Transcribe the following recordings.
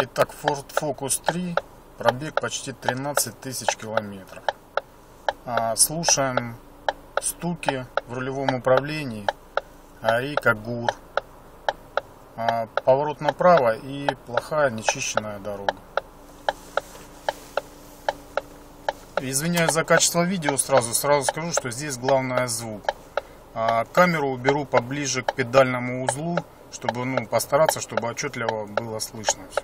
Итак, Ford Focus 3, пробег почти 13 тысяч километров. Слушаем стуки в рулевом управлении, Рика ГУР, поворот направо и плохая нечищенная дорога. Извиняюсь за качество видео, сразу скажу, что здесь главное звук. Камеру уберу поближе к педальному узлу, чтобы постараться, чтобы отчетливо было слышно все.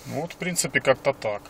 Вот, в принципе, как-то так.